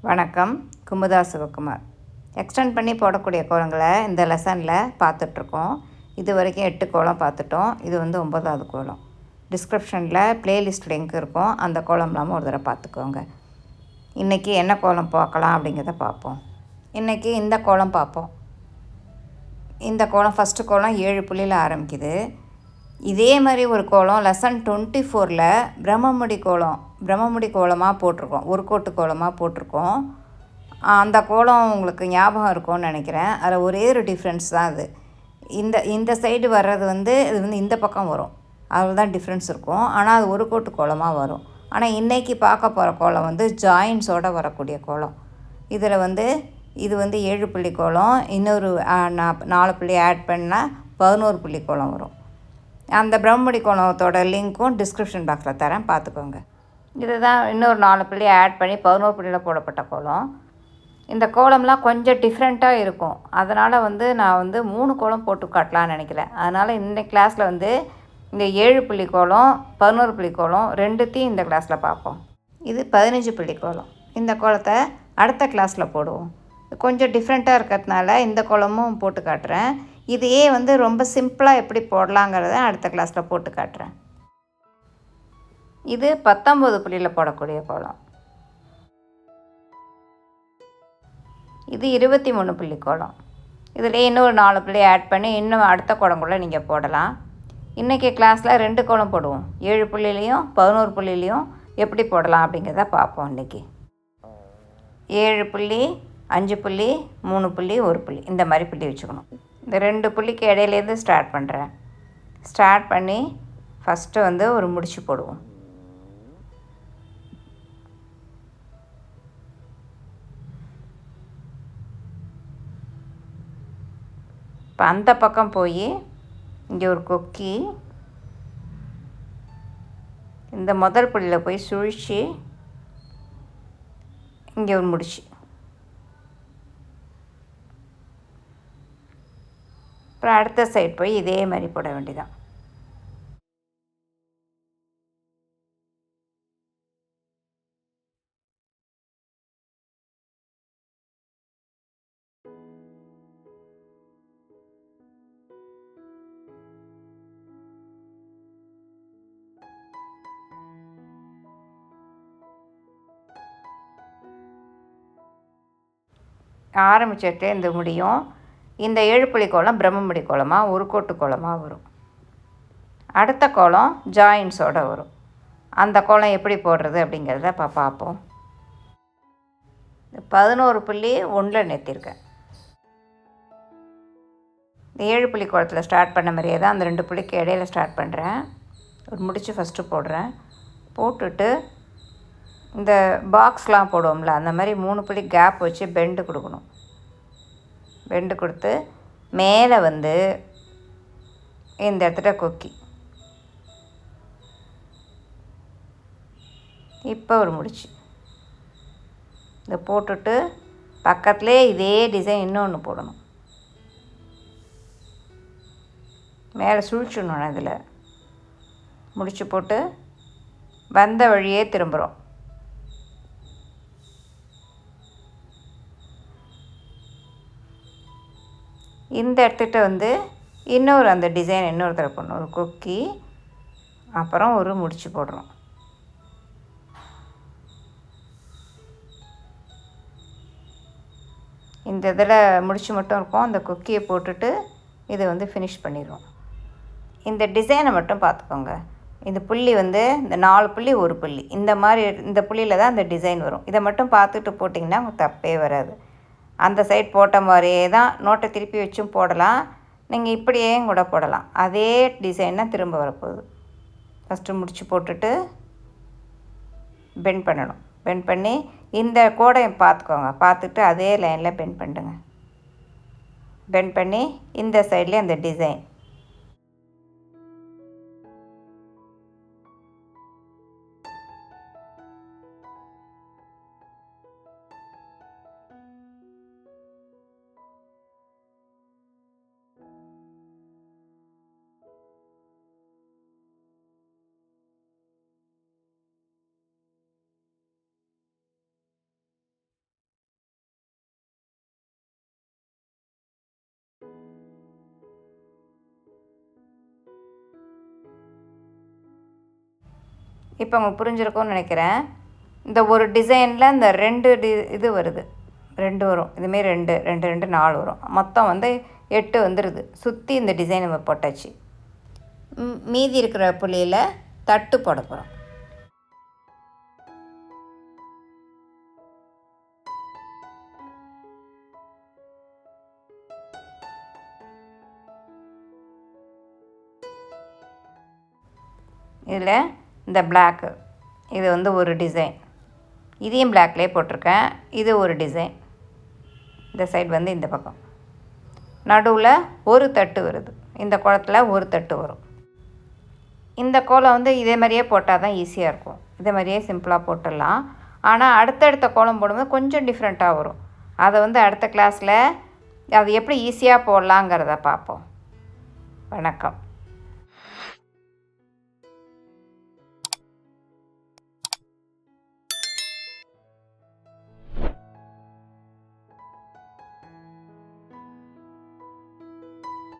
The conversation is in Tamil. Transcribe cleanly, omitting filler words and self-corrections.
வணக்கம். குமுதா சிவகுமார். எக்ஸ்டெண்ட் பண்ணி போடக்கூடிய கோலங்களை இந்த லெசனில் பார்த்துட்ருக்கோம். இது வரைக்கும் 8 கோலம் பார்த்துட்டோம். இது வந்து 9வது கோலம். டிஸ்கிரிப்ஷனில் ப்ளேலிஸ்ட் லிங்க் இருக்கும். அந்த கோலம் இல்லாமல் ஒரு தடவை பார்த்துக்கோங்க. இன்றைக்கி என்ன கோலம் பார்க்கலாம் அப்படிங்கிறத பார்ப்போம். இன்றைக்கி இந்த கோலம் பார்ப்போம். இந்த கோலம் ஃபஸ்ட்டு கோலம் 7 புள்ளியில் ஆரம்பிக்குது. இதே மாதிரி ஒரு கோலம் லெசன் 24ல் பிரம்மமுடி கோலமாக போட்டிருக்கோம். ஒரு கோட்டு கோலமாக போட்டிருக்கோம். அந்த கோலம் உங்களுக்கு ஞாபகம் இருக்கும்னு நினைக்கிறேன். அதில் ஒரே ஒரு டிஃப்ரென்ஸ் தான் அது. இந்த சைடு வர்றது வந்து இது வந்து இந்த பக்கம் வரும். அதில் தான் டிஃப்ரென்ஸ் இருக்கும். ஆனால் அது ஒரு கோட்டு கோலமாக வரும். ஆனால் இன்றைக்கி பார்க்க போகிற கோலம் வந்து ஜாயின்ஸோடு வரக்கூடிய கோலம். இதில் வந்து இது வந்து 7 புள்ளி கோலம். இன்னொரு 4 புள்ளி ஆட் பண்ணால் 11 புள்ளி கோலம் வரும். அந்த பிரம்மமுடி கோலத்தோட லிங்க்கும் டிஸ்கிரிப்ஷன் பாக்ஸில் தரேன், பார்த்துக்கோங்க. இதுதான் இன்னொரு 4 புள்ளி ஆட் பண்ணி 11 புள்ளியில் போடப்பட்ட கோலம். இந்த கோலம்லாம் கொஞ்சம் டிஃப்ரெண்ட்டாக இருக்கும். அதனால் வந்து நான் வந்து 3 கோலம் போட்டு காட்டலான்னு நினைக்கிறேன். அதனால் இந்த கிளாஸில் வந்து இந்த 7 புள்ளி கோலம் 11 புள்ளி கோலம் ரெண்டுத்தையும் இந்த கிளாஸில் பார்ப்போம். இது 15 புள்ளி கோலம். இந்த கோலத்தை அடுத்த கிளாஸில் போடுவோம். கொஞ்சம் டிஃப்ரெண்ட்டாக இருக்கிறதுனால இந்த கோலமும் போட்டு காட்டுறேன். இதையே வந்து ரொம்ப சிம்பிளாக எப்படி போடலாங்கிறத அடுத்த கிளாஸில் போட்டு காட்டுறேன். இது 19 புள்ளியில் போடக்கூடிய கோலம். இது 23 புள்ளி கோலம். இதில் இன்னொரு 4 புள்ளி ஆட் பண்ணி இன்னும் அடுத்த கோலங்குள்ளே நீங்கள் போடலாம். இன்றைக்கி கிளாஸில் 2 கோலம் போடுவோம். 7 புள்ளிலையும் 11 புள்ளிலையும் எப்படி போடலாம் அப்படிங்கிறத பார்ப்போம். இன்றைக்கி 7 புள்ளி 5 புள்ளி 3 புள்ளி 1 புள்ளி இந்த மாதிரி புள்ளி வச்சுக்கணும். இந்த 2 புள்ளிக்கு இடையிலேருந்து ஸ்டார்ட் பண்ணுறேன். ஸ்டார்ட் பண்ணி ஃபஸ்ட்டு வந்து ஒரு முடிச்சு போடுவோம். இப்போ அந்த பக்கம் போய் இங்கே ஒரு கொக்கி, இந்த முதல் புள்ளியில் போய் சுழிச்சு இங்கே ஒரு முடிச்சு, அப்புறம் அடுத்த சைட் போய் இதே மாதிரி போட வேண்டியதான். ஆரம்பிச்சிட்டு இந்த முடியும். இந்த 7 புள்ளி கோலம் பிரம்மமுடி கோலமாக ஒரு கோட்டு கோலமாக வரும். அடுத்த கோலம் ஜாயின்ஸோடு வரும். அந்த கோலம் எப்படி போடுறது அப்படிங்கிறத பார்ப்போம். 11 புள்ளி 1ல் நிறுத்தியிருக்கேன். இந்த 7 புள்ளி கோலத்தில் ஸ்டார்ட் பண்ண மாதிரியே தான் அந்த 2 புள்ளிக்கு இடையில ஸ்டார்ட் பண்ணுறேன். ஒரு முடிச்சு ஃபஸ்ட்டு போடுறேன். போட்டுட்டு இந்த பாக்ஸ்லாம் போடுவோம்ல அந்த மாதிரி 3 புள்ளி கேப் வச்சு பெண்டு கொடுக்கணும். பெண்டு கொடுத்து மேலே வந்து இந்த இடத்துல கொக்கி, இப்போ ஒரு முடிச்சு இதை போட்டுட்டு பக்கத்துலேயே இதே டிசைன் இன்னொன்று போடணும். மேலே சுழிச்சிடணும். இதில் முடிச்சு போட்டு வந்த வழியே திரும்புகிறோம். இந்த இடத்துக்கிட்ட வந்து இன்னொரு அந்த டிசைன் இன்னொரு தடவை பண்ணணும். ஒரு கொக்கி, அப்புறம் ஒரு முடிச்சு போடுறோம். இந்த இதில் முடிச்சு மட்டும் இருக்கும். அந்த கொக்கியை போட்டுட்டு இதை வந்து ஃபினிஷ் பண்ணிடுவோம். இந்த டிசைனை மட்டும் பார்த்துக்கோங்க. இந்த புள்ளி வந்து இந்த 4 புள்ளி 1 புள்ளி இந்த மாதிரி இந்த புள்ளியில் தான் இந்த டிசைன் வரும். இதை மட்டும் பார்த்துட்டு போட்டிங்கன்னா உங்களுக்கு தப்பே வராது. அந்த சைட் போட்ட மாதிரியே தான் நோட்டை திருப்பி வச்சும் போடலாம். நீங்கள் இப்படியே கூட போடலாம். அதே டிசைன் தான் திரும்ப வரப்போகுது. ஃபஸ்ட்டு முடிச்சு போட்டுட்டு பெண்ட் பண்ணணும். பெண்ட் பண்ணி இந்த கோடையை பார்த்துக்கோங்க. பார்த்துட்டு அதே லைனில் பெண்ட் பண்ணுங்க. பெண்ட் பண்ணி இந்த சைட்லேயே அந்த டிசைன் இப்போ உங்களுக்கு புரிஞ்சிருக்கும்னு நினைக்கிறேன். இந்த ஒரு டிசைனில் இந்த 2 இது வருது, 2 வரும். இதுமாரி 2 2 2 4 வரும். மொத்தம் வந்து 8 வந்துடுது. சுற்றி இந்த டிசைன் நம்ம போட்டாச்சு. மீதி இருக்கிற புள்ளியில் தட்டு போட போகிறோம். இதில் இந்த பிளாக்கு இது வந்து ஒரு டிசைன், இதையும் பிளாக்லேயே போட்டிருக்கேன். இது ஒரு டிசைன். இந்த சைடு வந்து இந்த பக்கம் நடுவில் ஒரு தட்டு வருது. இந்த கோலத்தில் ஒரு தட்டு வரும். இந்த கோலம் வந்து இதே மாதிரியே போட்டால் தான் ஈஸியாக இருக்கும். இதே மாதிரியே சிம்பிளாக போட்டுடலாம். ஆனால் அடுத்தடுத்த கோலம் போடும்போது கொஞ்சம் டிஃப்ரெண்ட்டாக வரும். அதை வந்து அடுத்த கிளாஸில் அது எப்படி ஈஸியாக போடலாங்கிறத பார்ப்போம். வணக்கம்.